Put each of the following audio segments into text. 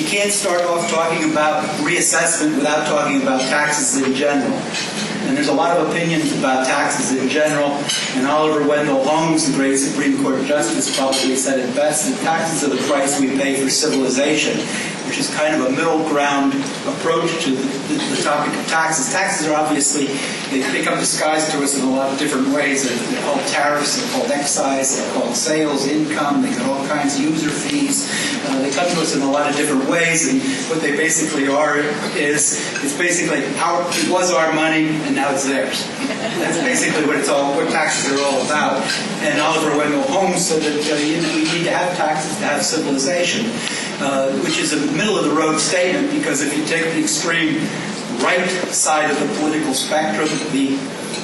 you can't start off talking about reassessment without talking about taxes in general. And there's a lot of opinions about taxes in general, and Oliver Wendell Holmes, the great Supreme Court Justice, probably said it best, that taxes are the price we pay for civilization, which is kind of a middle ground approach to the topic of taxes. Taxes are obviously, they come disguised to us in a lot of different ways. They're called tariffs, they're called excise, they're called sales, income, they got all kinds of user fees. They come to us in a lot of different ways, and what they basically are is, it's basically, it was our money, and now it's theirs. That's basically what taxes are all about. And Oliver Wendell Holmes said that we need to have taxes to have civilization, which is a middle-of-the-road statement, because if you take the extreme right side of the political spectrum, the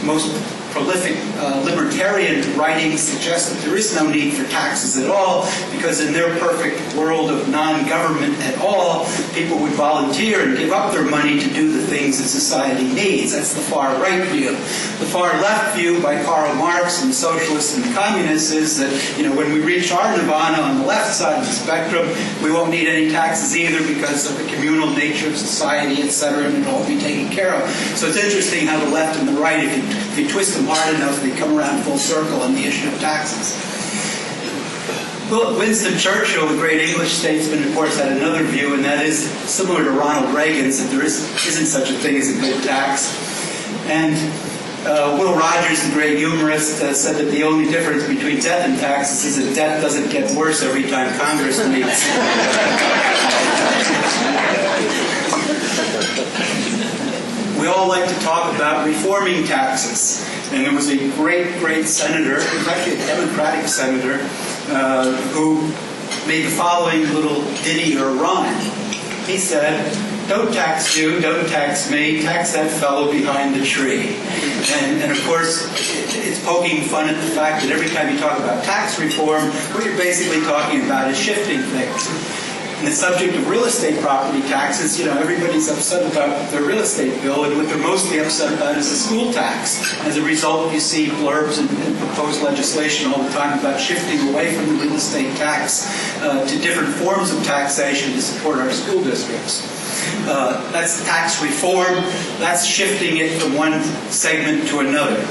most prolific libertarian writings suggest that there is no need for taxes at all, because in their perfect world of non-government at all, people would volunteer and give up their money to do the things that society needs. That's the far right view. The far left view by Karl Marx and the socialists and the communists is that, when we reach our nirvana on the left side of the spectrum, we won't need any taxes either because of the communal nature of society, etc., and it'll all be taken care of. So it's interesting how the left and the right, if you twist them hard enough, they come around full circle on the issue of taxes. Well, Winston Churchill, the great English statesman, of course, had another view, and that is similar to Ronald Reagan's, that there isn't such a thing as a good tax. And Will Rogers, the great humorist, said that the only difference between debt and taxes is that debt doesn't get worse every time Congress meets. We all like to talk about reforming taxes. And there was a great senator, it was actually a Democratic senator, who made the following little ditty or rhyme. He said, "Don't tax you, don't tax me, tax that fellow behind the tree." And of course, it's poking fun at the fact that every time you talk about tax reform, what you're basically talking about is shifting things. And the subject of real estate property taxes, everybody's upset about their real estate bill, and what they're mostly upset about is the school tax. As a result, you see blurbs and proposed legislation all the time about shifting away from the real estate tax to different forms of taxation to support our school districts. That's tax reform. That's shifting it from one segment to another.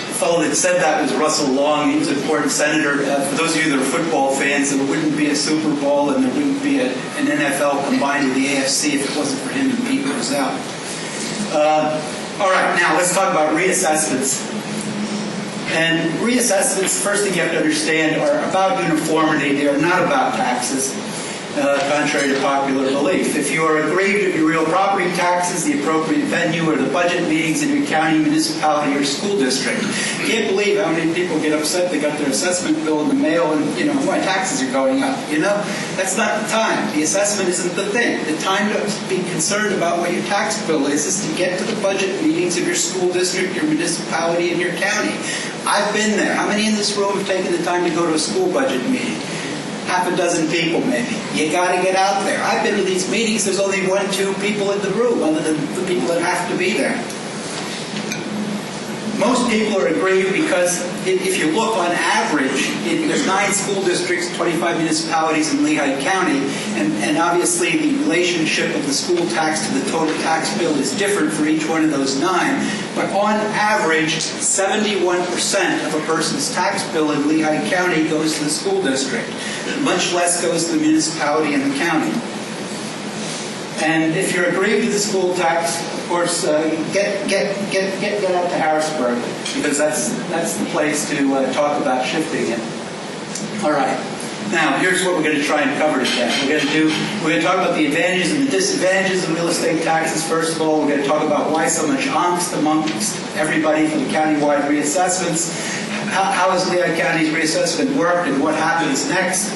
The fellow that said that was Russell Long. He was an important senator. For those of you that are football fans, there wouldn't be a Super Bowl and there wouldn't be an NFL combined with the AFC if it wasn't for him and Pete Rozelle. All right, now let's talk about reassessments. And reassessments, first thing you have to understand, are about uniformity. They are not about taxes, contrary to popular belief. If you are aggrieved of your real property taxes, the appropriate venue are the budget meetings in your county, municipality, or school district. You can't believe how many people get upset they got their assessment bill in the mail and, my taxes are going up. That's not the time. The assessment isn't the thing. The time to be concerned about what your tax bill is to get to the budget meetings of your school district, your municipality, and your county. I've been there. How many in this room have taken the time to go to a school budget meeting? Half a dozen people, maybe. You got to get out there. I've been to these meetings. There's only 1-2 people in the room, other than the people that have to be there. Most people are aggrieved because if you look on average, there's 9 school districts, 25 municipalities in Lehigh County, and obviously the relationship of the school tax to the total tax bill is different for each one of those 9. But on average, 71% of a person's tax bill in Lehigh County goes to the school district. Much less goes to the municipality and the county. And if you're aggrieved with the school tax, of course, get out to Harrisburg, because that's the place to talk about shifting it. All right. Now, here's what we're going to try and cover today. We're going to talk about the advantages and the disadvantages of real estate taxes. First of all, we're going to talk about why so much angst amongst everybody for the countywide reassessments. How has Lehigh County's reassessment worked, and what happens next?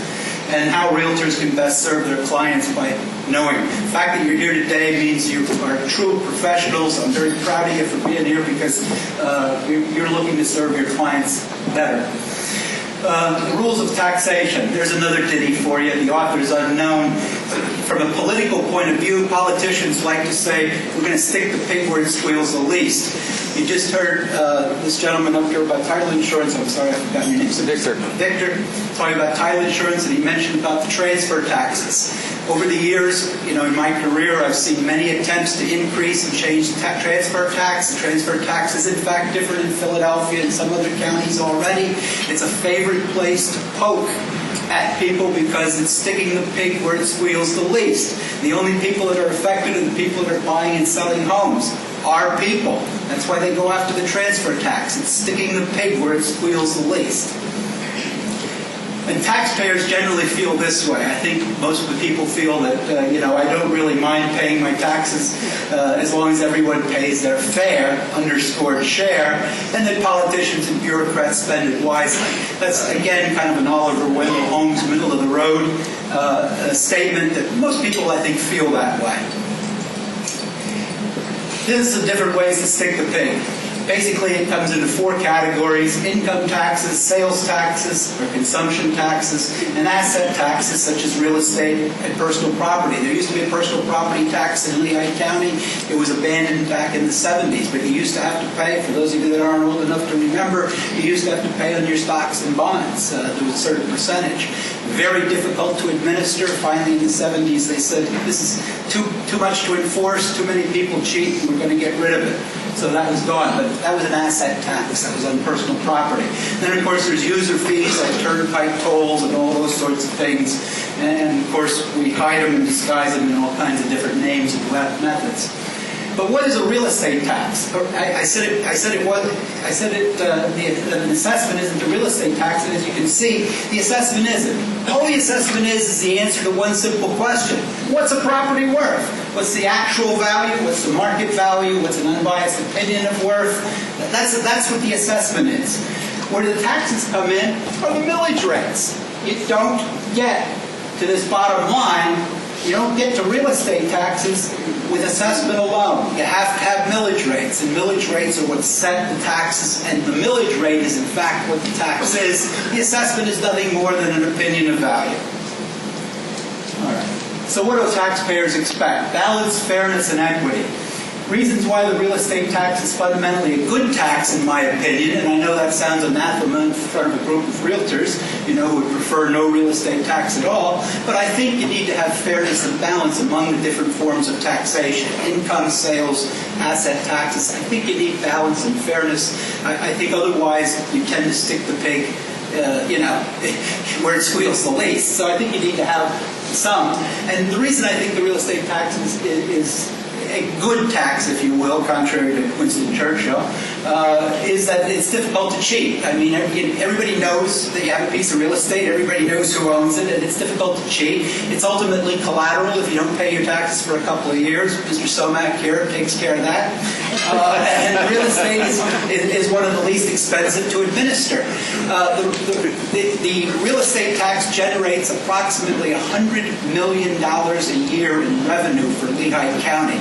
And how realtors can best serve their clients by knowing. The fact that you're here today means you are true professionals. I'm very proud of you for being here, because you're looking to serve your clients better. The rules of taxation. There's another ditty for you. The author's unknown. From a political point of view, politicians like to say, we're going to stick the pig where it squeals the least. You just heard this gentleman up here about title insurance. I'm sorry, I forgot your name. Victor. Victor, talking about title insurance, and he mentioned about the transfer taxes. Over the years, in my career, I've seen many attempts to increase and change the transfer tax. The transfer tax is, in fact, different in Philadelphia and some other counties already. It's a favorite place to poke at people because it's sticking the pig where it squeals the least. The only people that are affected are the people that are buying and selling homes. Our people. That's why they go after the transfer tax. It's sticking the pig where it squeals the least. And taxpayers generally feel this way. I think most of the people feel that, I don't really mind paying my taxes as long as everyone pays their fair, underscored share, and that politicians and bureaucrats spend it wisely. That's, again, kind of an Oliver Wendell Holmes middle-of-the-road statement that most people, I think, feel that way. Here's the different ways to stick the pig. Basically, it comes into 4 categories: income taxes, sales taxes, or consumption taxes, and asset taxes such as real estate and personal property. There used to be a personal property tax in Lehigh County. It was abandoned back in the 70s, but you used to have to pay, for those of you that aren't old enough to remember, you used to have to pay on your stocks and bonds to a certain percentage. Very difficult to administer. Finally, in the 70s, they said, this is too much to enforce, too many people cheat, and we're going to get rid of it. So that was gone, but that was an asset tax. That was on personal property. Then, of course, there's user fees like turnpike tolls and all those sorts of things. And, of course, we hide them and disguise them in all kinds of different names and methods. But what is a real estate tax? I said an assessment isn't the real estate tax, and as you can see, the assessment isn't. All the assessment is the answer to one simple question: what's a property worth? What's the actual value? What's the market value? What's an unbiased opinion of worth? That's what the assessment is. Where the taxes come in are the millage rates. You don't get to this bottom line. You don't get to real estate taxes with assessment alone. You have to have millage rates, and millage rates are what set the taxes, and the millage rate is in fact what the tax is. The assessment is nothing more than an opinion of value. All right. So what do taxpayers expect? Balance, fairness, and equity. Reasons why the real estate tax is fundamentally a good tax, in my opinion, and I know that sounds anathema in front of a group of realtors, who would prefer no real estate tax at all, but I think you need to have fairness and balance among the different forms of taxation: income, sales, asset taxes. I think you need balance and fairness. I think otherwise you tend to stick the pig, where it squeals the least. So I think you need to have some. And the reason I think the real estate tax is a good tax, if you will, contrary to Winston Churchill, is that it's difficult to cheat. I mean, everybody knows that you have a piece of real estate, everybody knows who owns it, and it's difficult to cheat. It's ultimately collateral if you don't pay your taxes for a couple of years. Mr. Somack here takes care of that. And real estate is one of the least expensive to administer. The real estate tax generates approximately $100 million a year in revenue for Lehigh County.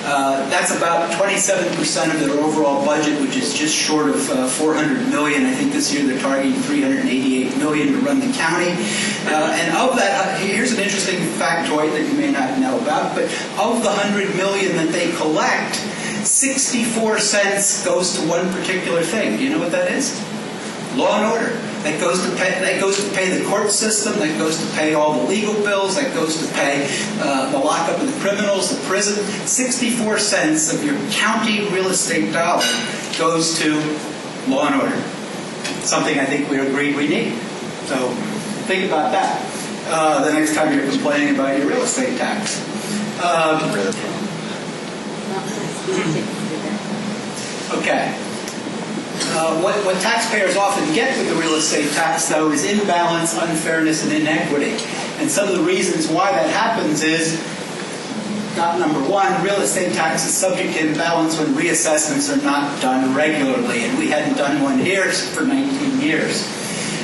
That's about 27% of their overall budget, which is just short of $400 million. I think this year they're targeting $388 million to run the county. And of that, here's an interesting factoid that you may not know about, but of the $100 million that they collect, 64 cents goes to one particular thing. Do you know what that is? Law and order. That goes to pay the court system. That goes to pay all the legal bills. That goes to pay the lockup of the criminals, the prison. 64 cents of your county real estate dollar goes to law and order. Something I think we agreed we need. So think about that the next time you're complaining about your real estate tax. Okay. What taxpayers often get with the real estate tax, though, is imbalance, unfairness, and inequity. And some of the reasons why that happens is, number one, real estate tax is subject to imbalance when reassessments are not done regularly. And we hadn't done one here for 19 years.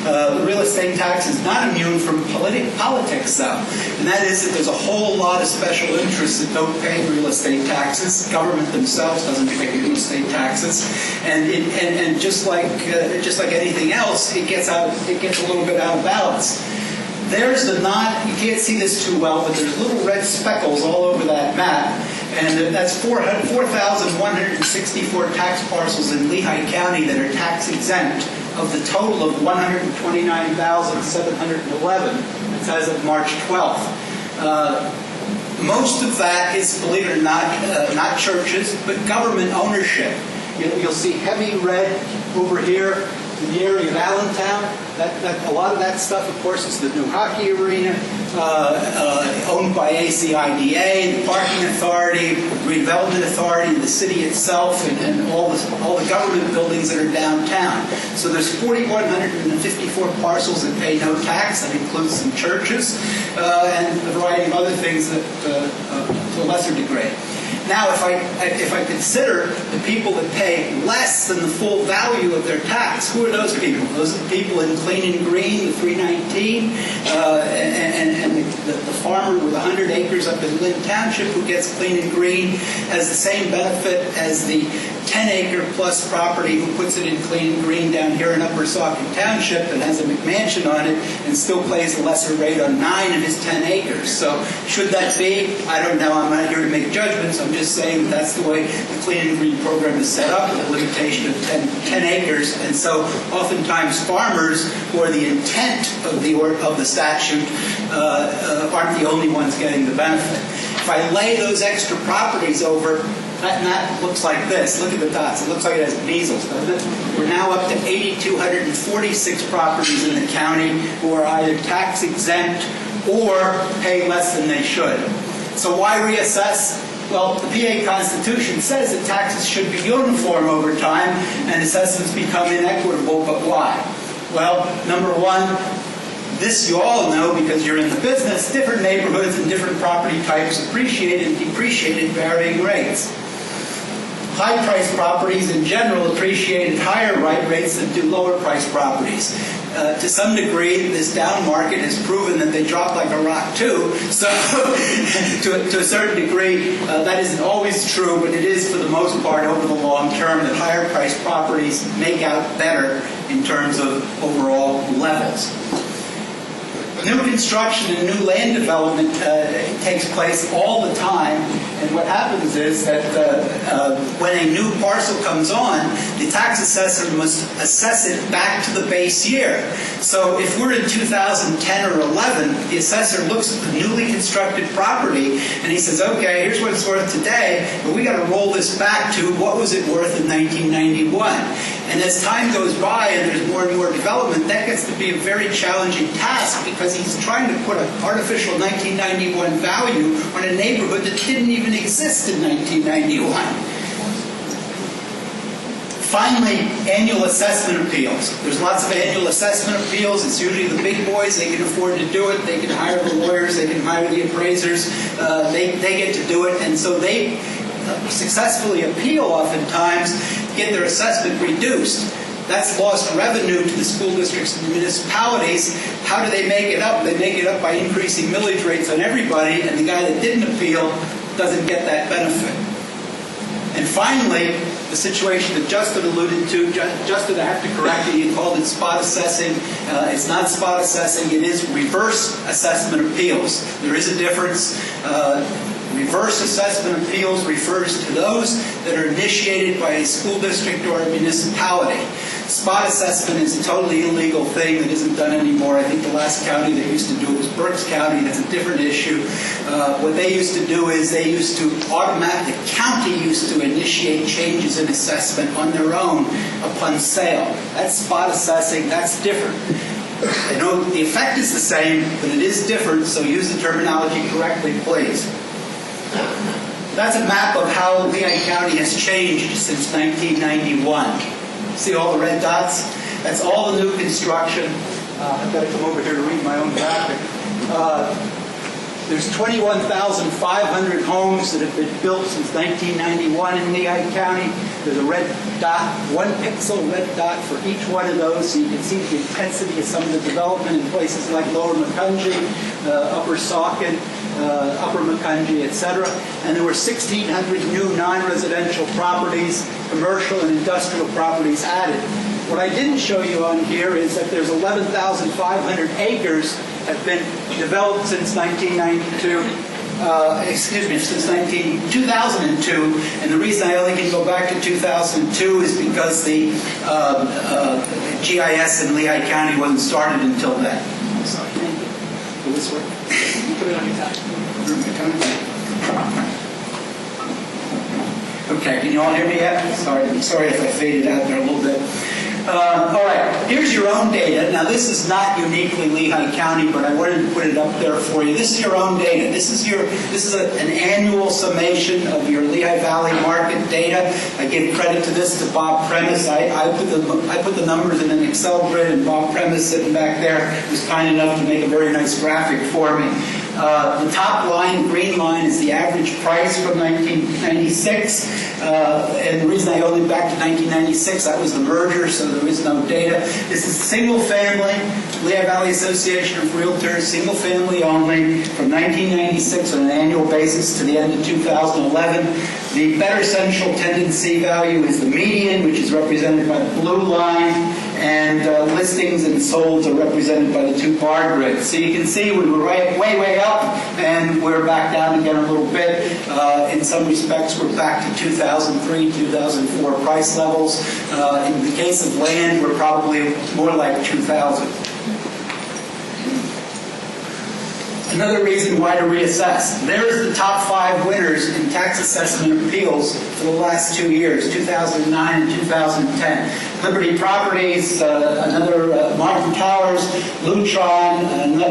The real estate tax is not immune from politics, though. And that is that there's a whole lot of special interests that don't pay real estate taxes. The government themselves doesn't pay real estate taxes. And just like anything else, it gets a little bit out of balance. There's the you can't see this too well, but there's little red speckles all over that map. And that's 4,164 tax parcels in Lehigh County that are tax exempt of the total of 129,711. That's as of March 12th. Most of that is, believe it or not churches, but government ownership. You'll see heavy red over here in the area of Allentown. A lot of that stuff, of course, is the new hockey arena, owned by ACIDA, the parking authority, redevelopment authority, the city itself, and all the government buildings that are downtown. So there's 4,154 parcels that pay no tax. That includes some churches and a variety of other things that, to a lesser degree. Now, if I consider the people that pay less than the full value of their tax, who are those people? Those are the people in Clean and Green, the 319, and the farmer with 100 acres up in Lynn Township who gets Clean and Green has the same benefit as the 10-acre plus property who puts it in Clean and Green down here in Upper Saucon Township and has a McMansion on it and still pays a lesser rate on 9 of his 10 acres. So should that be? I don't know. I'm not here to make judgments. I'm just saying that's the way the Clean and Green program is set up, with a limitation of 10 acres. And so oftentimes farmers, who are the intent of the statute, aren't the only ones getting the benefit. If I lay those extra properties over, that map looks like this. Look at the dots. It looks like it has measles, doesn't it? We're now up to 8,246 properties in the county who are either tax exempt or pay less than they should. So why reassess? Well, the PA Constitution says that taxes should be uniform over time and assessments become inequitable, but why? Well, number one, this you all know because you're in the business, different neighborhoods and different property types appreciate and depreciate at varying rates. High-priced properties in general appreciate at higher rates than do lower-priced properties. To some degree, this down market has proven that they drop like a rock too. So, to a certain degree, that isn't always true, but it is for the most part over the long term that higher-priced properties make out better in terms of overall levels. New construction and new land development takes place all the time, and what happens is that when a new parcel comes on, the tax assessor must assess it back to the base year. So if we're in 2010 or 11, the assessor looks at the newly constructed property and he says, okay, here's what it's worth today, but we got to roll this back to what was it worth in 1991. And as time goes by and there's more and more development, that gets to be a very challenging task because he's trying to put an artificial 1991 value on a neighborhood that didn't even exist in 1991. Finally, annual assessment appeals. There's lots of annual assessment appeals. It's usually the big boys. They can afford to do it. They can hire the lawyers. They can hire the appraisers. They get to do it. And so they successfully appeal oftentimes, get their assessment reduced. That's lost revenue to the school districts and the municipalities. How do they make it up? They make it up by increasing millage rates on everybody, and the guy that didn't appeal doesn't get that benefit. And finally, the situation that Justin alluded to, Justin, I have to correct you, he called it spot assessing. It's not spot assessing, it is reverse assessment appeals. There is a difference. Reverse assessment appeals refers to those that are initiated by a school district or a municipality. Spot assessment is a totally illegal thing that isn't done anymore. I think the last county that used to do it was Berks County. That's a different issue. What they used to do is they used to the county used to initiate changes in assessment on their own upon sale. That's spot assessing. That's different. I know the effect is the same, but it is different, so use the terminology correctly, please. That's a map of how Lehigh County has changed since 1991. See all the red dots? That's all the new construction. I've got to come over here to read my own graphic. There's 21,500 homes that have been built since 1991 in Lehigh County. There's a red dot, 1 pixel red dot for each one of those, so you can see the intensity of some of the development in places like Lower Macungie, Upper Saucon, Upper Macungie, etc. And there were 1,600 new non-residential properties, commercial and industrial properties added. What I didn't show you on here is that there's 11,500 acres have been developed since 1992. Since 2002, and the reason I only can go back to 2002 is because the GIS in Lehigh County wasn't started until then. I'm sorry. It this work? Put it on your tab. Okay, can you all hear me yet? Sorry if I faded out there a little bit. All right, here's your own data. Now, this is not uniquely Lehigh County, but I wanted to put it up there for you. This is your own data. This is an annual summation of your Lehigh Valley market data. I give credit to this to Bob Premise. I put the numbers in an Excel grid, and Bob Premise, sitting back there, was kind enough to make a very nice graphic for me. The top line, green line, is the average price from 1996. And the reason I only back to 1996, that was the merger, so there is no data. This is single family, Lehigh Valley Association of Realtors, single family only, from 1996 on an annual basis to the end of 2011. The better central tendency value is the median, which is represented by the blue line, and listings and solds are represented by the two bar grids. So you can see we were way up, and we're back down again a little bit. In some respects, we're back to 2003, 2004 price levels. In the case of land, we're probably more like 2000. Another reason why to reassess. There's the top 5 winners in tax assessment appeals for the last 2 years, 2009 and 2010. Liberty Properties, another Martin Towers, Lutron,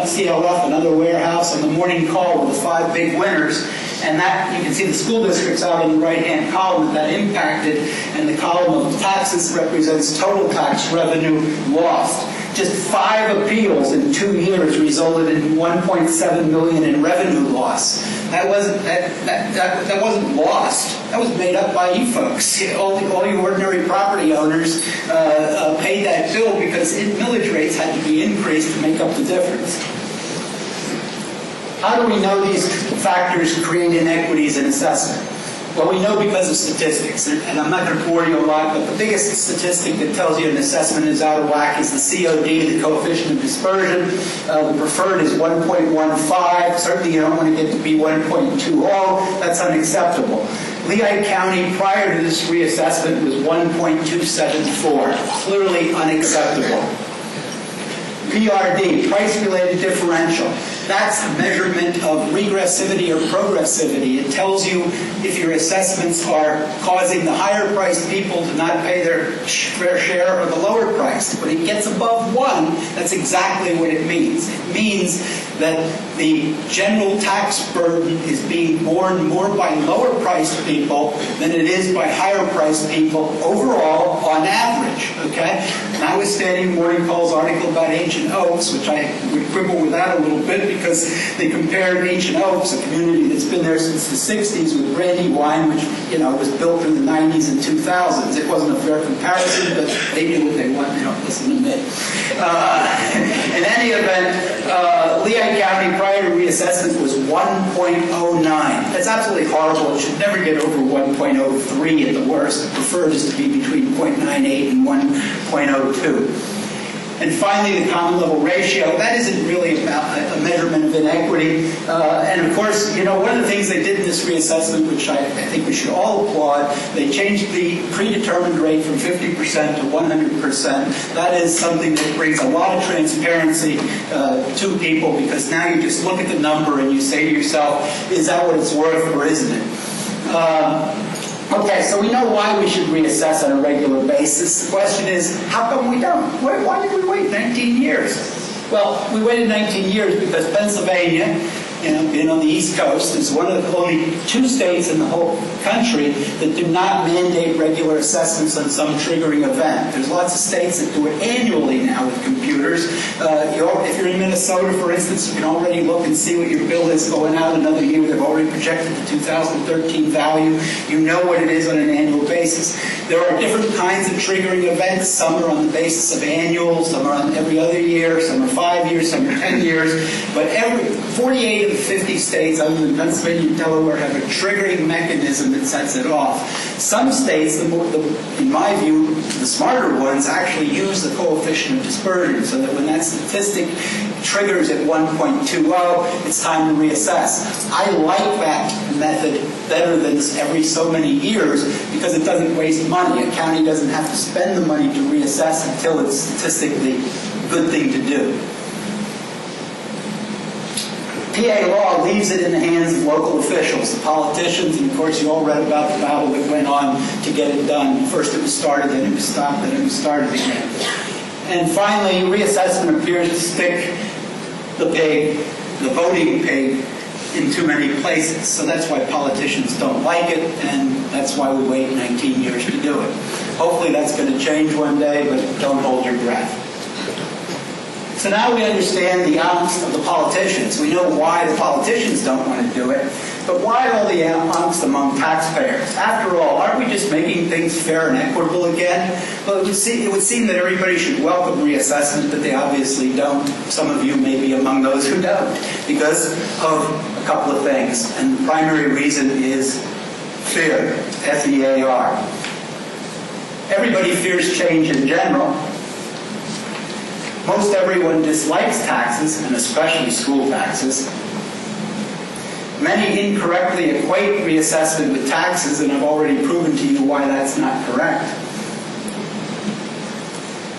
CLF, another warehouse, and the Morning Call were the 5 big winners. And that, you can see the school districts out in the right-hand column that impacted, and the column of taxes represents total tax revenue lost. Just 5 appeals in 2 years resulted in $1.7 million in revenue loss. That wasn't lost. That was made up by you folks. All you ordinary property owners paid that bill because millage rates had to be increased to make up the difference. How do we know these factors create inequities in assessment? Well, we know because of statistics, and I'm not going to bore you a lot, but the biggest statistic that tells you an assessment is out of whack is the COD, the coefficient of dispersion. The preferred is 1.15. Certainly you don't want to get to be 1.20. That's unacceptable. Lehigh County, prior to this reassessment, was 1.274. Clearly unacceptable. PRD, price-related differential. That's a measurement of regressivity or progressivity. It tells you if your assessments are causing the higher-priced people to not pay their fair share or the lower-priced. When it gets above 1, that's exactly what it means. It means that the general tax burden is being borne more by lower-priced people than it is by higher-priced people overall on average. Okay? Notwithstanding Morning Call's article about Ancient Oaks, which I would quibble with that a little bit because they compared Ancient Oaks, a community that's been there since the 60s, with Brandywine, which was built in the 90s and 2000s. It wasn't a fair comparison, but they knew what they wanted. They don't listen to me. In any event, Lehigh County prior to reassessment was 1.09. That's absolutely horrible. It should never get over 1.03 at the worst. The preferred is to be between 0.98 and 1.02. And finally, the common level ratio. That isn't really about a measurement of inequity. And of course, one of the things they did in this reassessment, which I think we should all applaud, they changed the predetermined rate from 50% to 100%. That is something that brings a lot of transparency to people, because now you just look at the number and you say to yourself, is that what it's worth or isn't it? Okay, so we know why we should reassess on a regular basis. The question is, how come we don't? Why did we wait 19 years? Well, we waited 19 years because Pennsylvania, being on the East Coast, is one of the only 2 states in the whole country that do not mandate regular assessments on some triggering event. There's lots of states that do it annually now with computers. If you're in Minnesota, for instance, you can already look and see what your bill is going out another year. They've already projected the 2013 value. You know what it is on an annual basis. There are different kinds of triggering events. Some are on the basis of annual, some are on every other year, some are 5 years, some are 10 years. But 48 of the 50 states, other than Pennsylvania and Delaware, have a triggering mechanism that sets it off. Some states, in my view, the smarter ones, actually use the coefficient of dispersion, so that when that statistic triggers at 1.20, it's time to reassess. I like that method better than every so many years because it doesn't waste money. A county doesn't have to spend the money to reassess until it's statistically a good thing to do. PA law leaves it in the hands of local officials, the politicians, and of course you all read about the battle that went on to get it done. First it was started, then it was stopped, then it was started again. And finally, reassessment appears to stick the pig, the voting pig, in too many places. So that's why politicians don't like it, and that's why we wait 19 years to do it. Hopefully that's going to change one day, but don't hold your breath. So now we understand the angst of the politicians. We know why the politicians don't want to do it, but why all the angst among taxpayers? After all, aren't we just making things fair and equitable again? Well, it would seem that everybody should welcome reassessment, but they obviously don't. Some of you may be among those who don't, because of a couple of things. And the primary reason is fear, F-E-A-R. Everybody fears change in general. Most everyone dislikes taxes, and especially school taxes. Many incorrectly equate reassessment with taxes, and I've already proven to you why that's not correct.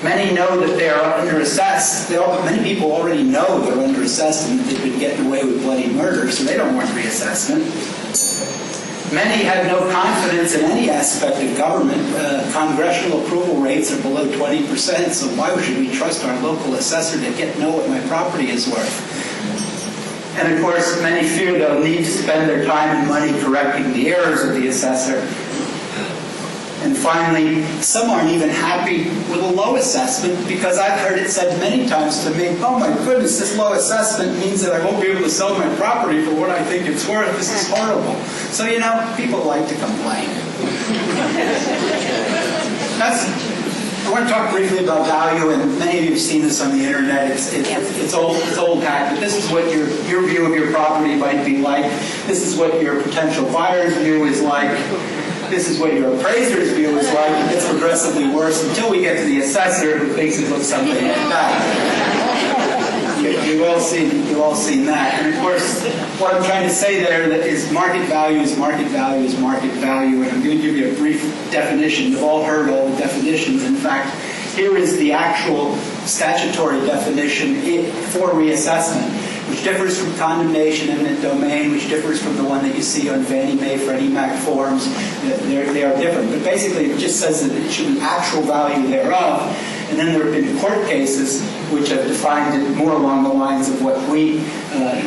Many know that they are underassessed. Many people already know they're underassessed and that they've been getting away with bloody murder, so they don't want reassessment. Many have no confidence in any aspect of government. Congressional approval rates are below 20%, so why should we trust our local assessor to know what my property is worth? And of course, many fear they'll need to spend their time and money correcting the errors of the assessor. And finally, some aren't even happy with a low assessment because I've heard it said many times to me, oh my goodness, this low assessment means that I won't be able to sell my property for what I think it's worth. This is horrible. So, you know, people like to complain. I want to talk briefly about value, and many of you have seen this on the internet. It's old hat, but this is what your view of your property might be like. This is what your potential buyer's view is like. This is what your appraiser's view is like. It gets progressively worse until we get to the assessor who thinks it looks something like that. You've all seen that. And of course, what I'm trying to say there is market value is market value is market value. And I'm going to give you a brief definition. You've all heard all the definitions. In fact, here is the actual statutory definition for reassessment, which differs from condemnation, eminent domain, which differs from the one that you see on Fannie Mae, Freddie Mac forms. They are different. But basically, it just says that it should be actual value thereof. And then there have been court cases which have defined it more along the lines of what we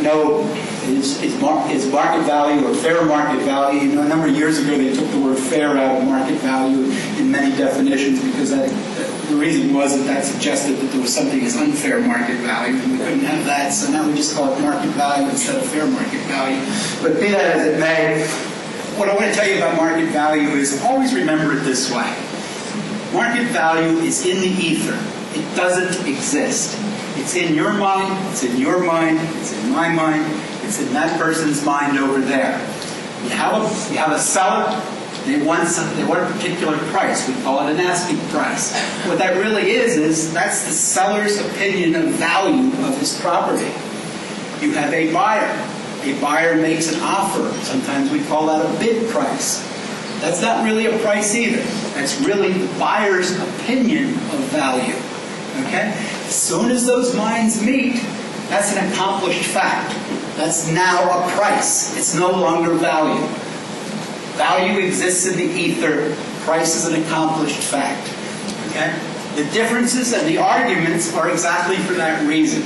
know is market value or fair market value. You know, a number of years ago, they took the word fair out of market value in many definitions because the reason was that suggested that there was something as unfair market value, and we couldn't have that, so now we just call it market value instead of fair market value. But be that as it may, what I want to tell you about market value is always remember it this way. Market value is in the ether. It doesn't exist. It's in your mind, it's in your mind, it's in my mind, it's in that person's mind over there. You have a seller. They want a particular price. We call it an asking price. What that really is that's the seller's opinion of value of his property. You have a buyer. A buyer makes an offer. Sometimes we call that a bid price. That's not really a price either. That's really the buyer's opinion of value. Okay? As soon as those minds meet, that's an accomplished fact. That's now a price. It's no longer value. Value exists in the ether. Price is an accomplished fact. Okay? The differences and the arguments are exactly for that reason.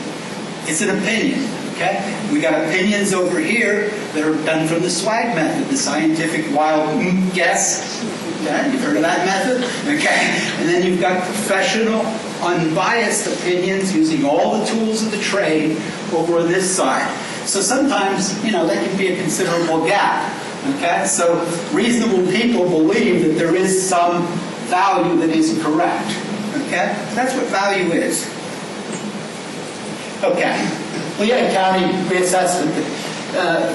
It's an opinion. Okay? We got opinions over here that are done from the swag method, the scientific wild guess. Okay? You've heard of that method? Okay? And then you've got professional, unbiased opinions using all the tools of the trade over on this side. So sometimes, that can be a considerable gap. Okay? So reasonable people believe that there is some value that is correct. Okay? That's what value is. Okay. Lehigh County Reassessment,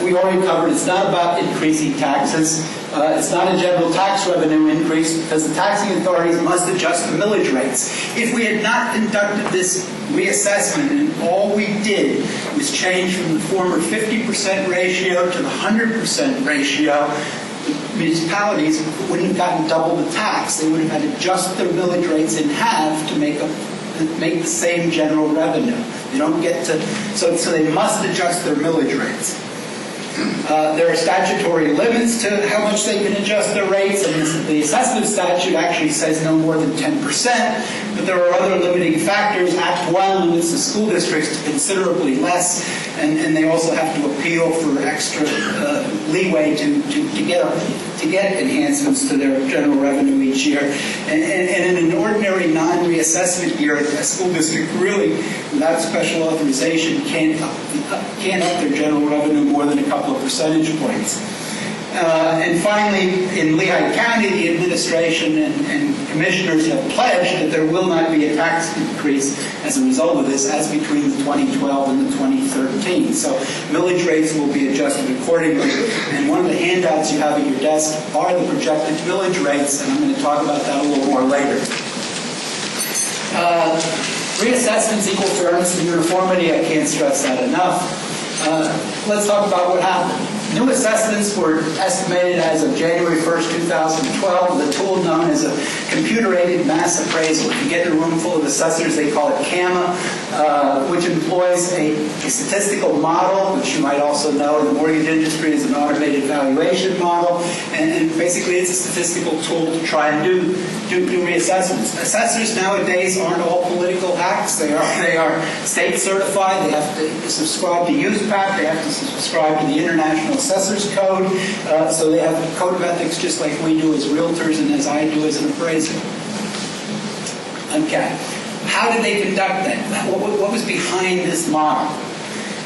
we already covered. It's not about increasing taxes. It's not a general tax revenue increase because the taxing authorities must adjust the millage rates. If we had not conducted this reassessment and all we did was change from the former 50% ratio to the 100% ratio, the municipalities wouldn't have gotten double the tax. They would have had to adjust their millage rates in half to make the same general revenue. They don't get to, so they must adjust their millage rates. There are statutory limits to how much they can adjust their rates, and the assessment statute actually says no more than 10%, but there are other limiting factors. Act 1 limits the school districts to considerably less, and they also have to appeal for extra leeway to get enhancements to their general revenue each year. And in an ordinary non-reassessment year, a school district really, without special authorization, can't up their general revenue more than a couple of percentage points. And finally, in Lehigh County, the administration and commissioners have pledged that there will not be a tax increase as a result of this, as between the 2012 and the 2013. So millage rates will be adjusted accordingly. And one of the handouts you have at your desk are the projected millage rates, and I'm going to talk about that a little more later. Reassessments, equal fairness, and uniformity, I can't stress that enough. Let's talk about what happened. New assessments were estimated as of January 1st, 2012 with a tool known as a computer-aided mass appraisal. If you get in a room full of assessors, they call it CAMA, which employs a statistical model, which you might also know in the mortgage industry is an automated valuation model, and basically it's a statistical tool to try and do reassessments. Assessors nowadays aren't all political hacks. They are state certified. They have to subscribe to USPAC. They have to subscribe to the International Assessors Code. So they have a code of ethics just like we do as realtors and as I do as an appraiser. Okay. How did they conduct that? What was behind this model?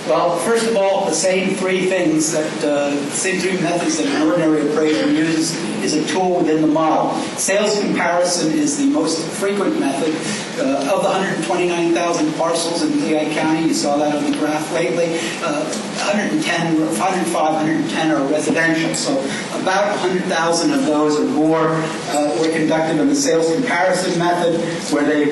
Well, first of all, the same three methods that an ordinary appraiser uses is a tool within the model. Sales comparison is the most frequent method. Of the 129,000 parcels in Lehigh County, you saw that on the graph lately, 110 are residential. So about 100,000 of those or more were conducted on the sales comparison method, where they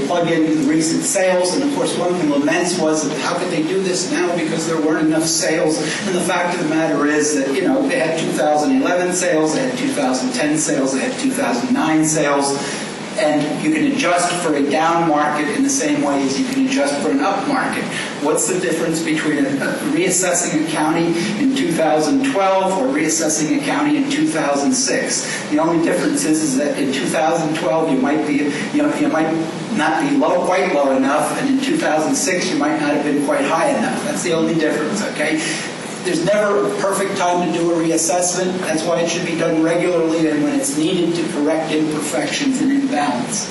plug in the recent sales. And of course, one of the laments was that how could they do this now because there weren't enough sales. And the fact of the matter is that, they had 2011 sales, they had 2010 sales, they had 2009 sales. And you can adjust for a down market in the same way as you can adjust for an up market. What's the difference between reassessing a county in 2012 or reassessing a county in 2006? The only difference is that in 2012 you might not be quite low enough, and in 2006 you might not have been quite high enough. That's the only difference, okay? There's never a perfect time to do a reassessment. That's why it should be done regularly and when it's needed to correct imperfections and imbalance.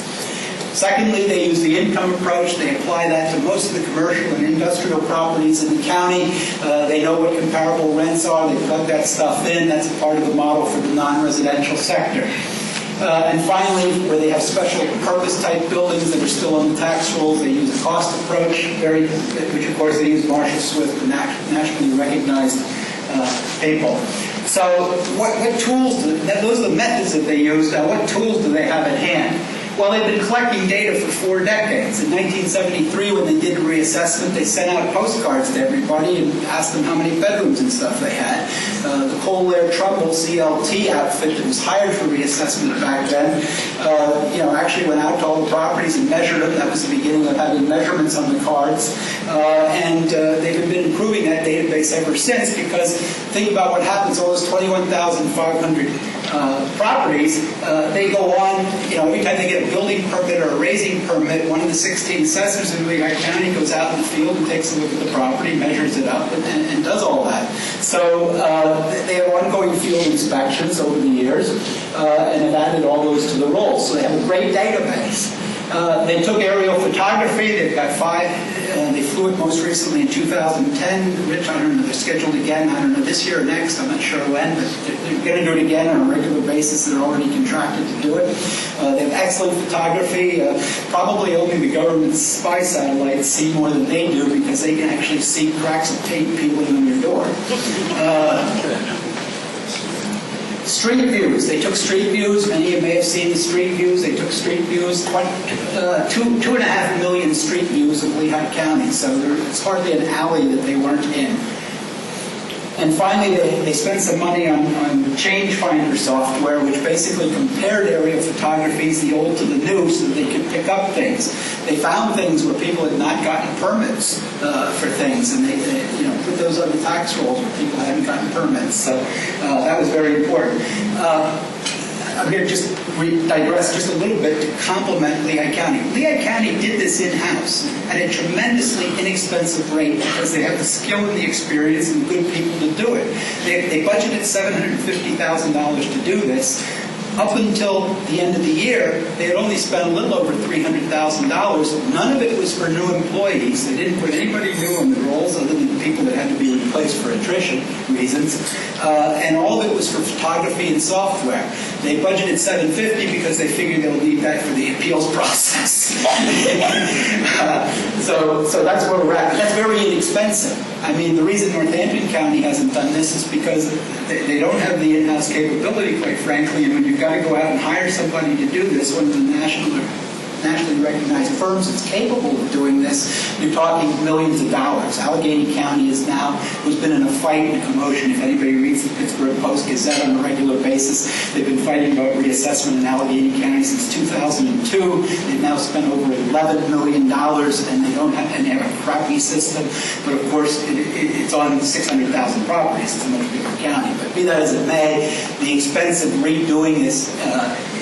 Secondly, they use the income approach. They apply that to most of the commercial and industrial properties in the county. They know what comparable rents are. They plug that stuff in. That's a part of the model for the non-residential sector. And finally, where they have special purpose type buildings that are still on the tax rolls, they use a cost approach, which of course they use Marshall Swift, the nationally recognized people. So what tools, those are the methods that they use. Now what tools do they have at hand? Well, they've been collecting data for 4 decades. In 1973, when they did a reassessment, they sent out postcards to everybody and asked them how many bedrooms and stuff they had. The Cole Trumbull CLT outfit that was hired for reassessment back then, actually went out to all the properties and measured them. That was the beginning of having measurements on the cards. And they've been improving that database ever since, because think about what happens, all those 21,500 properties, they go on, every time they get a building permit or a raising permit, one of the 16 assessors in Lehigh County goes out in the field and takes a look at the property, measures it up, and does all that. So they have ongoing field inspections over the years, and have added all those to the roll. So they have a great database. They took aerial photography. They've got 5. They flew it most recently in 2010. Rich, I don't know, they're scheduled again. I don't know, this year or next. I'm not sure when, but they're going to do it again on a regular basis. They're already contracted to do it. They have excellent photography. Probably only the government's spy satellites see more than they do, because they can actually see cracks of tape peeling on your door. Street views. They took street views. Many of you may have seen the street views. They took street views, 2.5 million street views of Lehigh County. So it's hardly an alley that they weren't in. And finally, they spent some money on change finder software, which basically compared aerial photographies, the old to the new, so that they could pick up things. They found things where people had not gotten permits for things, and they put those on the tax rolls where people hadn't gotten permits. So that was very important. I'm going to just digress just a little bit to compliment Lehigh County. Lehigh County did this in-house at a tremendously inexpensive rate because they have the skill and the experience and good people to do it. They budgeted $750,000 to do this. Up until the end of the year, they had only spent a little over $300,000. None of it was for new employees. They didn't put anybody new on the rolls other than people that had to be replaced for attrition reasons. And all of it was for photography and software. They budgeted $750,000 because they figured they'll need that for the appeals process. So that's where we're at. That's very inexpensive. I mean, the reason Northampton County hasn't done this is because they don't have the in-house capability, quite frankly, and when you've got to go out and hire somebody to do this, one of the nationally recognized firms that's capable of doing this, you're talking millions of dollars. Allegheny County is now, who's been in a fight and a commotion. If anybody reads the Pittsburgh Post-Gazette on a regular basis, they've been fighting about reassessment in Allegheny County since 2002. They've now spent over $11 million, and they have a crappy system. But of course, it's on 600,000 properties. It's a much bigger county. But be that as it may, the expense of redoing this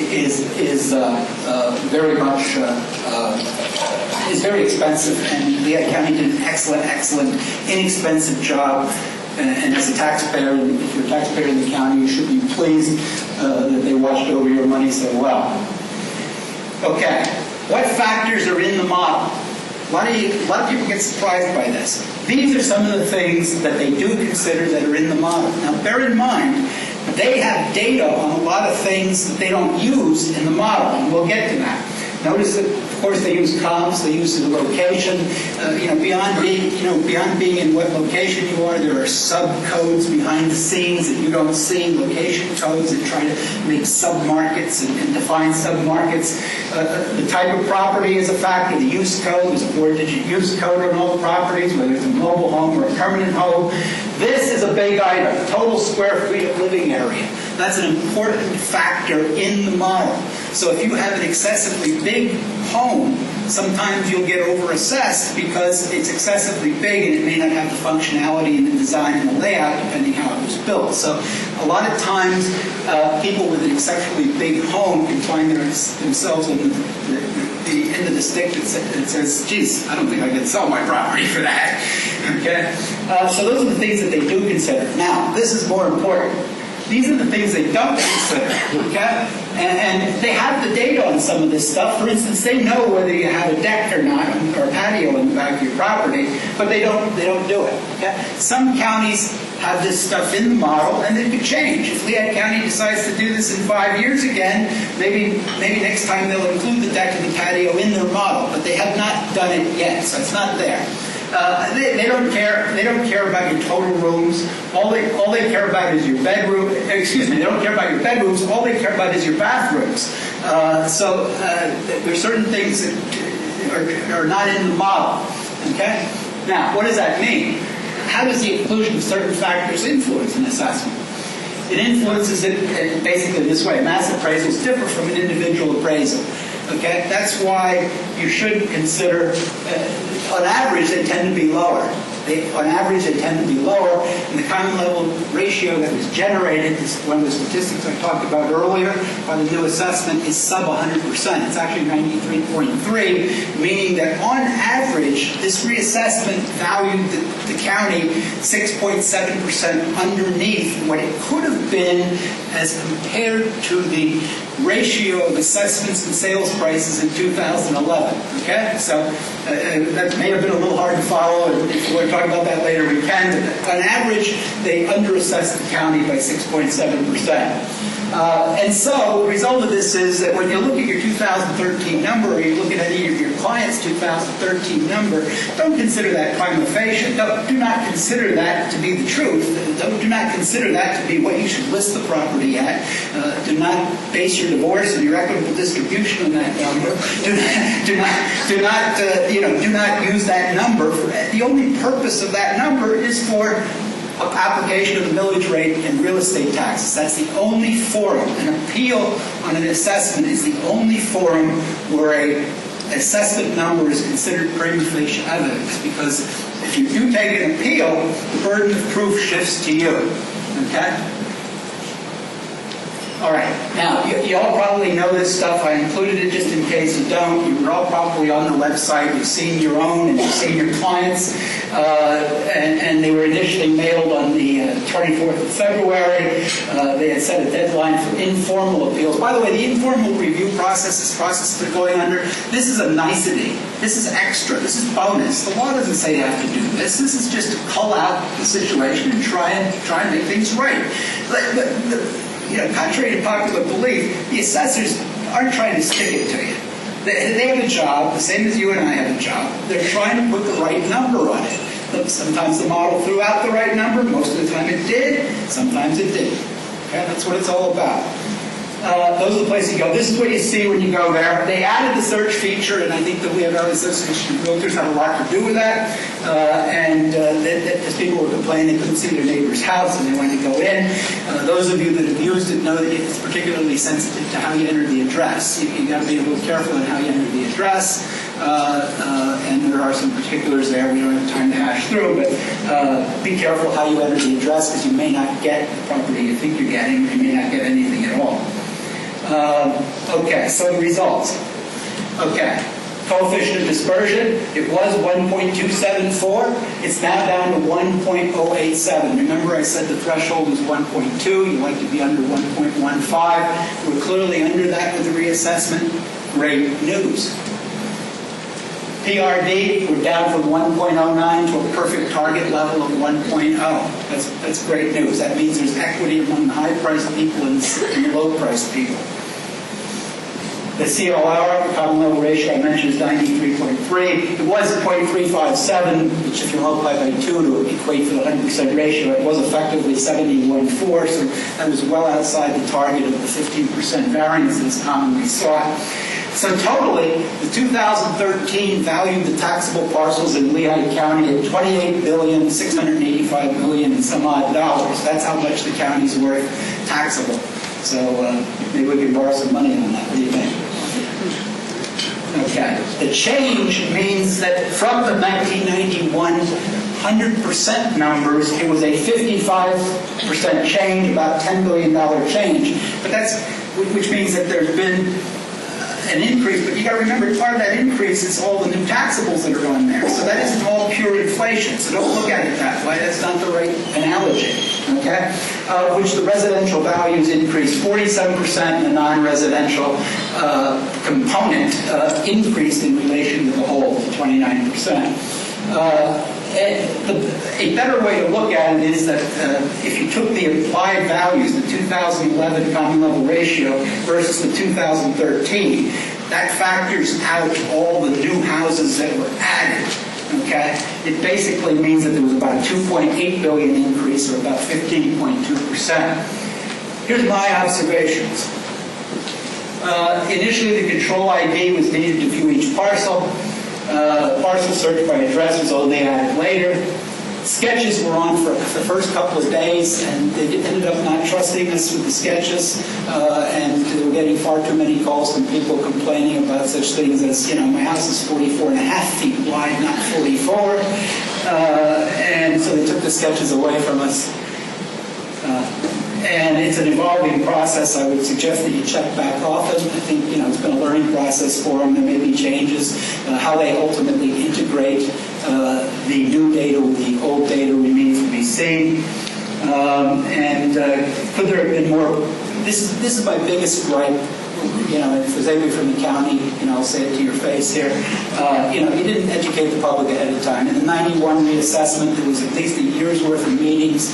is very much is very expensive, and Lehigh County did an excellent, inexpensive job. And as a taxpayer, if you're a taxpayer in the county, you should be pleased that they watched over your money so well. Okay, what factors are in the model? A lot of people get surprised by this. These are some of the things that they do consider that are in the model. Now, bear in mind, they have data on a lot of things that they don't use in the model, and we'll get to that. Notice that, of course, they use comps, they use the location. Beyond being in what location you are, there are sub-codes behind the scenes that you don't see, location codes that try to make sub-markets and define sub-markets. The type of property is a factor. The use code, there's a 4-digit use code on all properties, whether it's a mobile home or a permanent home. This is a big item, total square feet of living area. That's an important factor in the model. So if you have an excessively big home, sometimes you'll get over-assessed because it's excessively big and it may not have the functionality and the design and the layout depending how it was built. So a lot of times people with an exceptionally big home can find themselves in the end of the stick that says, geez, I don't think I can sell my property for that. Okay? So those are the things that they do consider. Now, this is more important. These are the things they don't consider, okay? And they have the data on some of this stuff. For instance, they know whether you have a deck or not, or a patio in the back of your property, but they don't do it, okay? Some counties have this stuff in the model, and it could change. If Lehigh County decides to do this in 5 years again, maybe next time they'll include the deck and the patio in their model, but they have not done it yet, so it's not there. They don't care. They don't care about your total rooms. All they care about is your bedroom. Excuse me. They don't care about your bedrooms. All they care about is your bathrooms. So there's certain things that are not in the model. Okay. Now, what does that mean? How does the inclusion of certain factors influence an assessment? It influences it basically this way. Mass appraisals differ from an individual appraisal. Okay, that's why you should consider, on average, they tend to be lower. On average, they tend to be lower, and the common level ratio that was generated, is one of the statistics I talked about earlier, by the new assessment is sub 100%. It's actually 93.3, meaning that on average, this reassessment valued the county 6.7% underneath what it could have been as compared to the ratio of assessments and sales prices in 2011. Okay, so that may have been a little hard to follow. If we're talking about that later, we can. But on average, they underassessed the county by 6.7%. And so the result of this is that when you look at your 2013 number, or you look at any of your clients' 2013 number, don't consider that prima facie. Do not consider that to be the truth. Do not consider that to be what you should list the property at. Do not base your divorce and your equitable distribution on that number. Do not use that number. The only purpose of that number is for application of the millage rate and real estate taxes. That's the only forum. An appeal on an assessment is the only forum where a assessment number is considered prima facie evidence, because if you do take an appeal, the burden of proof shifts to you. Okay? All right. Now, you all probably know this stuff. I included it just in case you don't. You were all probably on the website. You've seen your own and you've seen your clients. And they were initially mailed on the 24th of February. They had set a deadline for informal appeals. By the way, the informal review process, this process they're going under, this is a nicety. This is extra. This is bonus. The law doesn't say you have to do this. This is just to cull out the situation and try and make things right. Contrary to popular belief, the assessors aren't trying to stick it to you. They have a job, the same as you and I have a job. They're trying to put the right number on it. Sometimes the model threw out the right number. Most of the time it did. Sometimes it didn't. Okay, that's what it's all about. Those are the places you go. This is what you see when you go there. They added the search feature, and I think the Lehigh County Association of Realtors had a lot to do with that. As people were complaining they couldn't see their neighbor's house and they wanted to go in. Those of you that have used it know that it's particularly sensitive to how you enter the address. You got to be a little careful in how you enter the address. And there are some particulars there we don't have time to hash through, but be careful how you enter the address, because you may not get the property you think you're getting, or you may not get anything at all. Okay, so the results. Okay, coefficient of dispersion, it was 1.274. It's now down to 1.087. Remember I said the threshold was 1.2. You like to be under 1.15. We're clearly under that with the reassessment. Great news. PRD, we're down from 1.09 to a perfect target level of 1.0. That's great news. That means there's equity among the high-priced people and the low-priced people. The CLR, common level ratio, I mentioned, is 93.3. It was 0.357, which if you multiply by 2 to equate to the 100% ratio, it was effectively 71.4, so that was well outside the target of the 15% variance that's commonly sought. So totally, the 2013 valued the taxable parcels in Lehigh County at $28,685,000,000 and some odd dollars. That's how much the county's worth taxable. So maybe we can borrow some money on that. What do you think? Okay. The change means that from the 1991 100% numbers, it was a 55% change, about $10 billion change. But which means that there's been an increase, but you got to remember, part of that increase is all the new taxables that are on there. So that isn't all pure inflation. So don't look at it that way. That's not the right analogy. Okay? Which the residential values increased 47%, and the non-residential component increased in relation to the whole, 29%. A better way to look at it is that if you took the implied values, the 2011 common level ratio versus the 2013, that factors out all the new houses that were added. Okay, it basically means that there was about a 2.8 billion increase, or about 15.2%. Here's my observations. Initially, the control ID was needed to view each parcel. Parcel search by address was only added later. Sketches were on for the first couple of days, and they ended up not trusting us with the sketches, and they were getting far too many calls from people complaining about such things as, my house is 44.5 feet wide, not 44. And so they took the sketches away from us. And it's an evolving process. I would suggest that you check back often. I think it's been a learning process for them. There may be changes. How they ultimately integrate the new data with the old data remains to be seen. Could there have been more? This is my biggest gripe. If there's anybody from the county, I'll say it to your face here. You didn't educate the public ahead of time. In the '91 reassessment, there was at least a year's worth of meetings.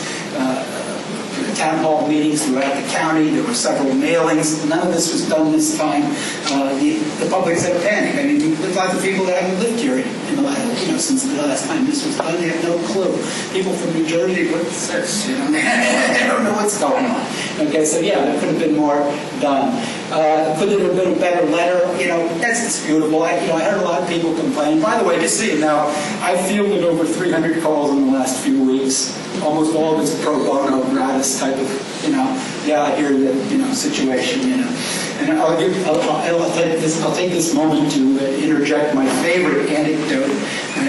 Town hall meetings throughout the county. There were several mailings. None of this was done this time. The public's at panic. I mean, there's lots of people that haven't lived here in the last, since the last time this was done. They have no clue. People from New Jersey, what's this? They don't know what's going on. Okay, so yeah, there could have been more done. Could it have been a better letter? That's disputable. I heard a lot of people complain. By the way, just so you know, I've fielded over 300 calls in the last few weeks. Almost all of it's pro bono, gratis type of, I hear the, situation, And I'll take this moment to interject my favorite anecdote.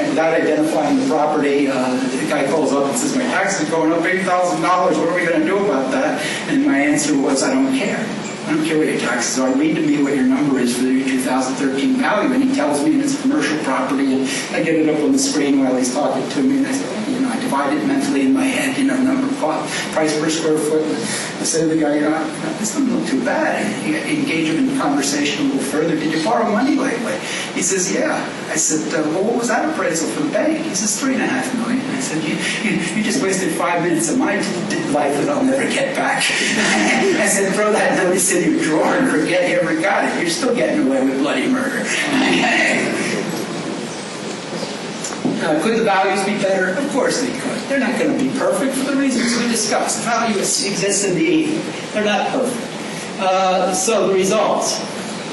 Without identifying the property, the guy calls up and says, my taxes are going up $8,000. What are we going to do about that? And my answer was, I don't care. I don't care what your taxes are. Read to me what your number is for your 2013 value. And he tells me, and it's commercial property, and I get it up on the screen while he's talking to me, and I say, I divide it mentally in my head, number of price per square foot. And I say to the guy, this doesn't look too bad. You engage him in conversation a little further. Did you borrow money lately? He says, yeah. I said, well, what was that appraisal for the bank? He says, $3.5 million. I said, you just wasted 5 minutes of my life that I'll never get back. I said, throw that notice in your drawer and forget you ever got it. You're still getting away with bloody murder. Could the values be better? Of course they could. They're not going to be perfect for the reasons we discussed. Value exists in the ether. They're not perfect. So the results.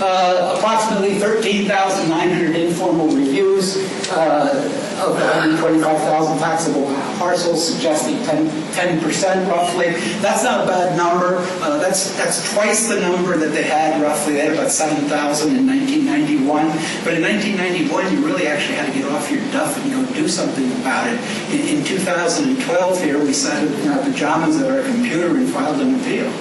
Approximately 13,900 informal reviews of 125,000 taxable parcels, suggesting 10% roughly. That's not a bad number. That's twice the number that they had roughly. They had about 7,000 in 1991. But in 1991, you really actually had to get off your duff and go do something about it. In 2012 here, we sat in our pajamas at our computer and filed an appeal.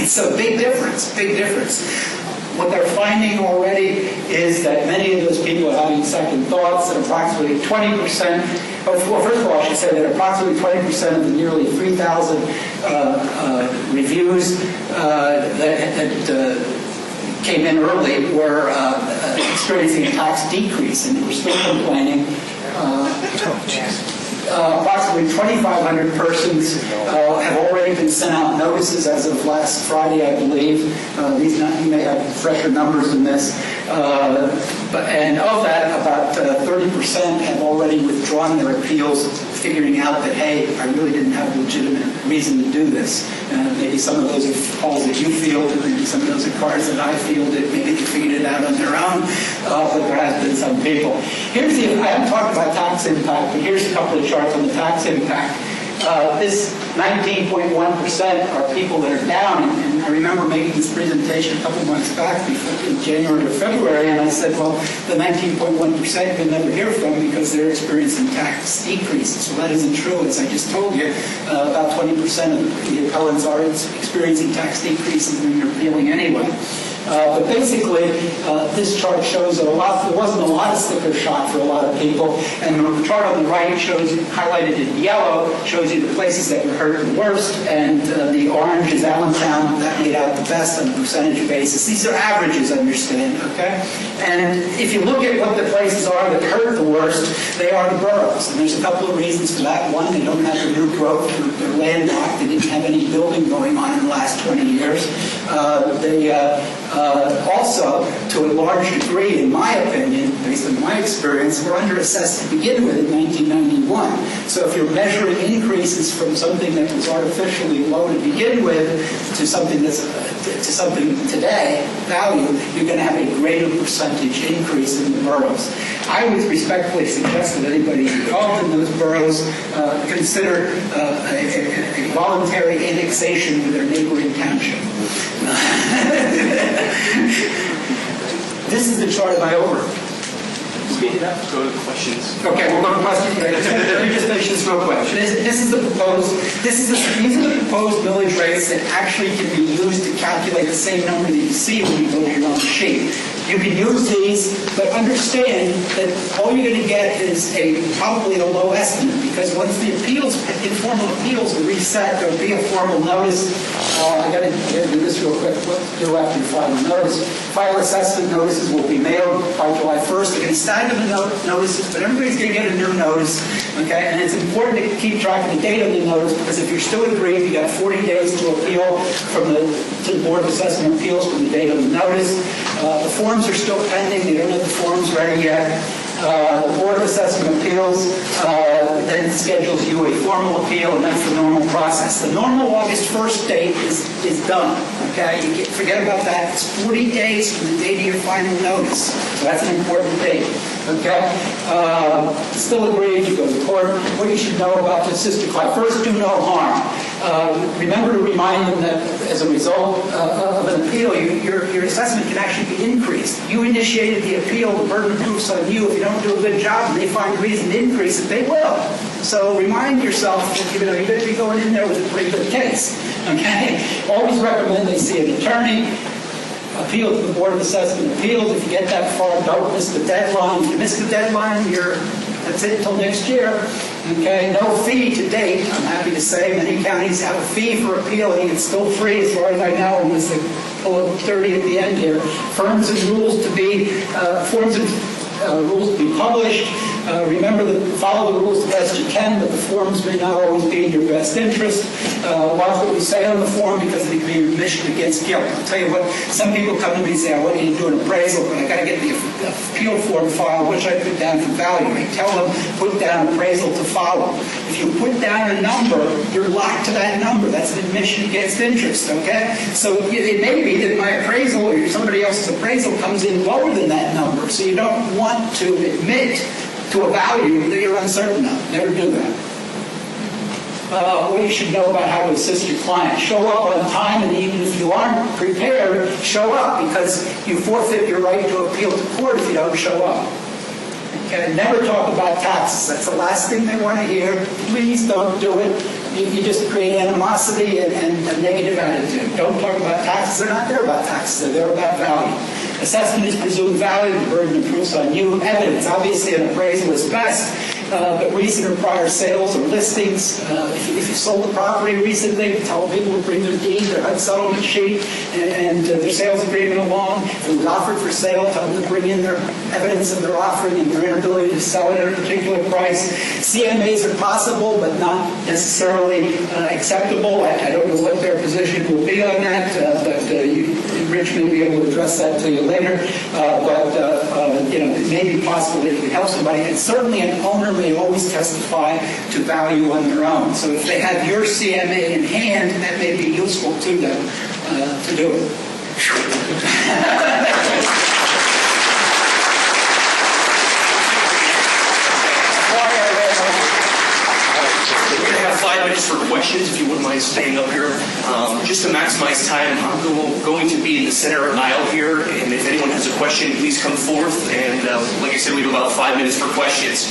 So big difference, big difference. What they're finding already is that many of those people are having second thoughts, that approximately 20%, well, first of all, I should say that approximately 20% of the nearly 3,000 reviews that came in early were experiencing a tax decrease, and they were still complaining. Approximately 2,500 persons have already been sent out notices as of last Friday, I believe. You may have fresher numbers than this. And of that, about 30% have already withdrawn their appeals, figuring out that, hey, I really didn't have a legitimate reason to do this. Maybe some of those are calls that you fielded, maybe some of those are cards that I fielded, maybe they figured it out on their own, but there has been some people. I haven't talked about tax impact, but here's a couple of charts on the tax impact. This 19.1% are people that are down, and I remember making this presentation a couple months back, in January or February, and I said, well, the 19.1% you'll never hear from because they're experiencing tax decreases. Well, that isn't true, as I just told you. About 20% of the appellants are experiencing tax decreases and they're appealing anyway. But basically, this chart shows that there wasn't a lot of sticker shock for a lot of people, and the chart on the right shows, highlighted in yellow, shows you the places that were hurt the worst, and the orange is Allentown. That made out the best on a percentage basis. These are averages, understand, okay? And if you look at what the places are that hurt the worst, they are the boroughs. And there's a couple of reasons for that. One, they don't have the new growth. They're landlocked. They didn't have any building going on in the last 20 years. Also, to a large degree, in my opinion, based on my experience, were underassessed to begin with in 1991. So if you're measuring increases from something that was artificially low to begin with to something today, value, you're going to have a greater percentage increase in the boroughs. I would respectfully suggest that anybody involved in those boroughs consider a voluntary annexation with their neighboring township. This is the chart of my overview. Speed it up. Go to questions. Okay, we'll go to questions. Let me just finish this real quick. These are the proposed millage rates that actually can be used to calculate the same number that you see when you go to your own sheet. You can use these, but understand that all you're going to get is probably a low estimate, because once the informal appeals are reset, there'll be a formal notice. I got to do this real quick. What to do after you file the notice? File assessment notices will be mailed by July 1st. They're going to stagger the notices, but everybody's going to get a new notice. Okay, and it's important to keep track of the date of the notice, because if you're still aggrieved, you got 40 days to appeal to the Board of Assessment Appeals from the date of the notice. The forms are still pending. They don't have the forms ready yet. The Board of Assessment Appeals then schedules you a formal appeal, and that's the normal process. The normal August 1st date is done. Okay, forget about that. It's 40 days from the date of your final notice. So that's an important date. Okay? Still agreed, you go to court. What you should know about the sister client. First, do no harm. Remember to remind them that as a result of an appeal, your assessment can actually be increased. You initiated the appeal, the burden of proof's on you. If you don't do a good job and they find reason to increase it, they will. So remind yourself that you better be going in there with a pretty good case. Okay? Always recommend they see an attorney. Appeal to the Board of Assessment Appeals. If you get that far, don't miss the deadline. If you miss the deadline, that's it until next year. Okay, no fee to date. I'm happy to say many counties have a fee for appealing. It's still free as far as I know, unless they pull a 30 at the end here. Forms and rules to be published. Remember to follow the rules the best you can, but the forms may not always be in your best interest. Watch what we say on the form because it can be remission against guilt. I'll tell you what, some people come to me and say, I want you to do an appraisal, but I got to get the appeal form filed. What should I put down for value? I tell them, put down appraisal to follow. If you put down a number, you're locked to that number. That's an admission against interest, okay? So it may be that my appraisal or somebody else's appraisal comes in lower than that number, so you don't want to admit to a value that you're uncertain of. Never do that. What you should know about how to assist your client. Show up on time, and even if you aren't prepared, show up because you forfeit your right to appeal to court if you don't show up. Okay? Never talk about taxes. That's the last thing they want to hear. Please don't do it. You just create animosity and a negative attitude. Don't talk about taxes. They're not there about taxes. They're there about value. Assessment is presumed value. The burden of proof's on you. Evidence. Obviously, an appraisal is best, but recent or prior sales or listings. If you sold the property recently, tell people to bring their deed, their HUD settlement sheet, and their sales agreement along. If it was offered for sale, tell them to bring in their evidence of their offering and their inability to sell it at a particular price. CMAs are possible, but not necessarily acceptable. I don't know what their position will be on that, but Rich may be able to address that to you later. It may be possible that you can help somebody. And certainly an owner may always testify to value on their own. So if they have your CMA in hand, that may be useful to them to do it. We're going to have 5 minutes for questions, if you wouldn't mind staying up here. Just to maximize time, I'm going to be in the center aisle here, and if anyone has a question, please come forth. And like I said, we have about 5 minutes for questions.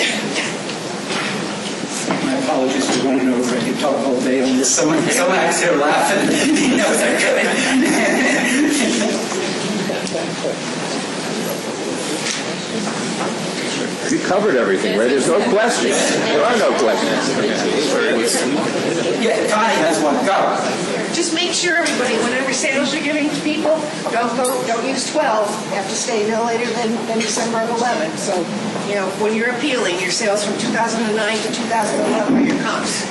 My apologies for running over. I could talk all day on this. Someone acts here laughing. He knows I You covered everything, right? There's no questions. There are no questions. Yeah, Connie has one. Go. Just make sure everybody, whatever sales you're giving to people, don't use 12. You have to stay no later than December of 11. So, when you're appealing, your sales from 2009 to 2011 are your comps.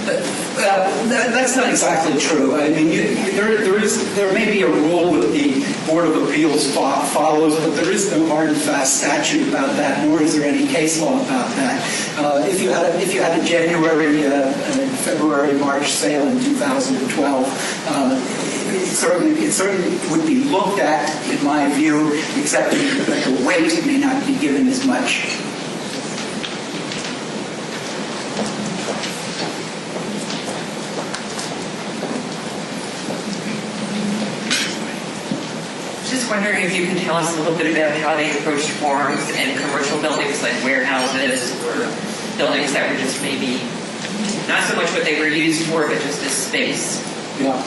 That's not exactly true. I mean, there may be a rule that the Board of Appeals follows, but there is no hard and fast statute about that, nor is there any case law about that. If you had a January, February, March sale in 2012, it certainly would be looked at, in my view, except that the weight may not be given as much. Just wondering if you can tell us a little bit about how they approach forms and commercial buildings like warehouses or buildings that were just maybe not so much what they were used for, but just as space. Yeah.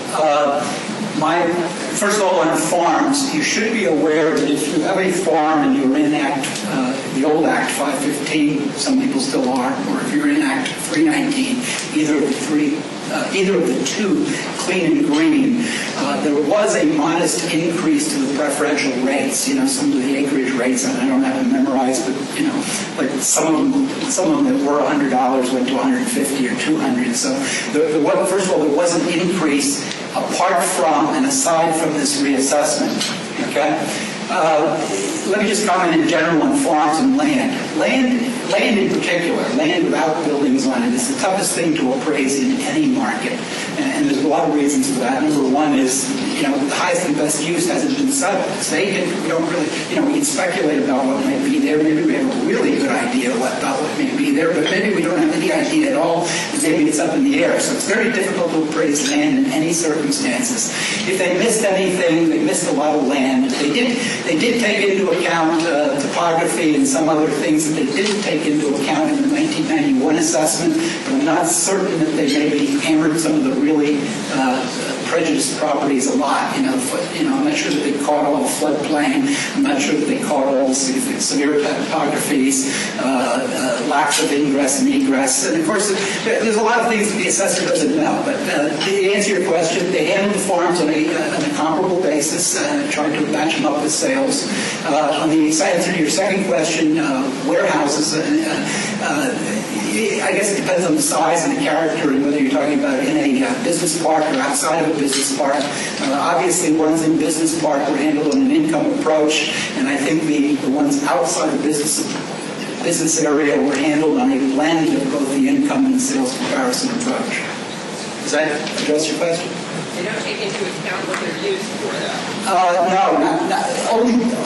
First of all, on farms, you should be aware that if you have a farm and you're in the old Act 515, some people still are, or if you're in Act 319, either of the two, clean and green, there was a modest increase to the preferential rates. Some of the acreage rates, and I don't have them memorized, but like some of them that were $100 went to $150 or $200. So first of all, there was an increase apart from and aside from this reassessment. Okay. Let me just comment in general on farms and land. land in particular, land without buildings on it, is the toughest thing to appraise in any market. And there's a lot of reasons for that. Number one is, the highest and best use hasn't been settled. It's vacant. We don't really, we can speculate about what might be there. Maybe we have a really good idea about what may be there, but maybe we don't have any idea at all. Maybe it's up in the air. So it's very difficult to appraise land in any circumstances. If they missed anything, they missed a lot of land. They did take into account topography and some other things that they didn't take into account in the 1991 assessment, but I'm not certain that they maybe hammered some of the really prejudiced properties a lot. I'm not sure that they caught all the floodplain. I'm not sure that they caught all the severe topographies, lacks of ingress and egress. And of course, there's a lot of things that the assessor doesn't know. But to answer your question, they handled the farms on a comparable basis, tried to match them up with sales. On the answer to your second question, warehouses, I guess it depends on the size and the character and whether you're talking about in a business park or outside of a business park. Obviously, ones in business park were handled on an income approach, and I think the ones outside the business area were handled on a blend of both the income and sales comparison approach. Does that address your question? They don't take into account what they're used for, though. No,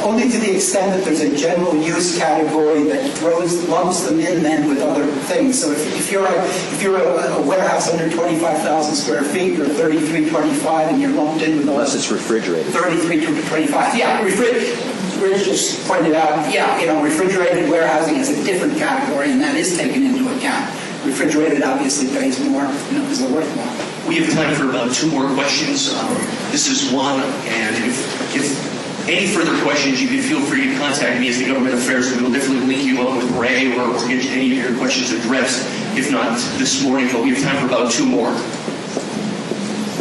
only to the extent that there's a general use category that lumps them in then with other things. So if you're a warehouse under 25,000 square feet, you're 3325, and you're lumped in with Unless it's refrigerated. 33 to 25. Yeah, Rich just pointed out. Yeah, refrigerated warehousing is a different category, and that is taken into account. Refrigerated obviously pays more, because they're worth more. We have time for about two more questions. This is one, and if any further questions, you can feel free to contact me as the Government Affairs, and we'll definitely link you up with Ray or get any of your questions addressed. If not this morning, but we have time for about two more.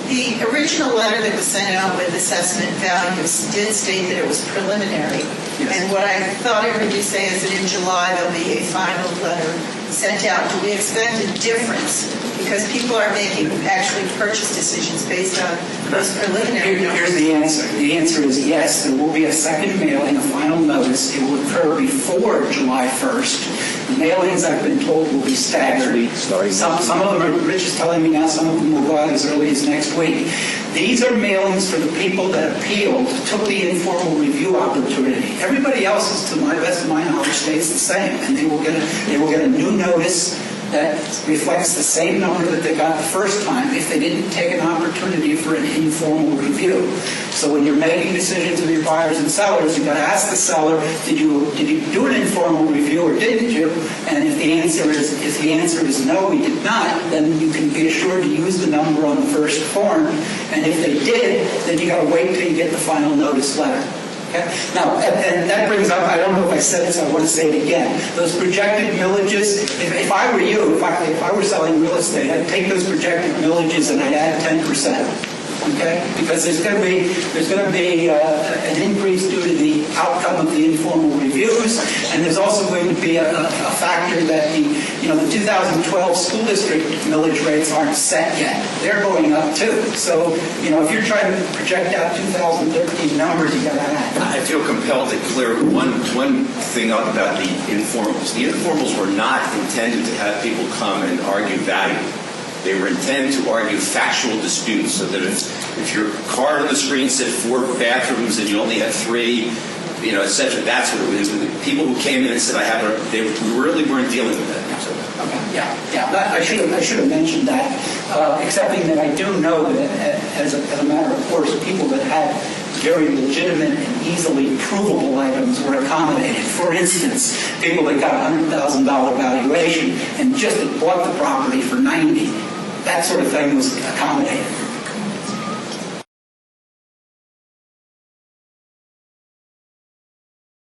The original letter that was sent out with assessment values did state that it was preliminary. Yes. And what I thought I heard you say is that in July there'll be a final letter sent out. Do we expect a difference? Because people are making actually purchase decisions based on those preliminary numbers. Here's the answer. The answer is yes, there will be a second mailing, a final notice. It will occur before July 1st. The mailings, I've been told, will be staggered. Some of them, Rich is telling me now, some of them will go out as early as next week. These are mailings for the people that appealed, took the informal review opportunity. Everybody else, is, to my best of my knowledge, stays the same, and they will get a new notice that reflects the same number that they got the first time if they didn't take an opportunity for an informal review. So when you're making decisions of your buyers and sellers, you've got to ask the seller, did you do an informal review or didn't you? And if the answer is no, we did not, then you can be assured to use the number on the first form. And if they did, then you got to wait till you get the final notice letter. Okay? Now, and that brings up, I don't know if I said this, I want to say it again. Those projected millages, if I were you, if I were selling real estate, I'd take those projected millages and I'd add 10%. Okay? Because there's going to be an increase due to the outcome of the informal reviews, and there's also going to be a factor that the 2012 school district millage rates aren't set yet. They're going up too. So if you're trying to project out 2013 numbers, you got to add. I feel compelled to clear one thing up about the informals. The informals were not intended to have people come and argue value. They were intended to argue factual disputes, so that if your card on the screen said 4 bathrooms and you only had 3, et cetera, that's what it was. The people who came in and said, we really weren't dealing with that. So. Okay. Yeah. I should have mentioned that, excepting that I do know that, as a matter of course, people that had very legitimate and easily provable items were accommodated. For instance, people that got a $100,000 valuation and just bought the property for $90,000, that sort of thing was accommodated.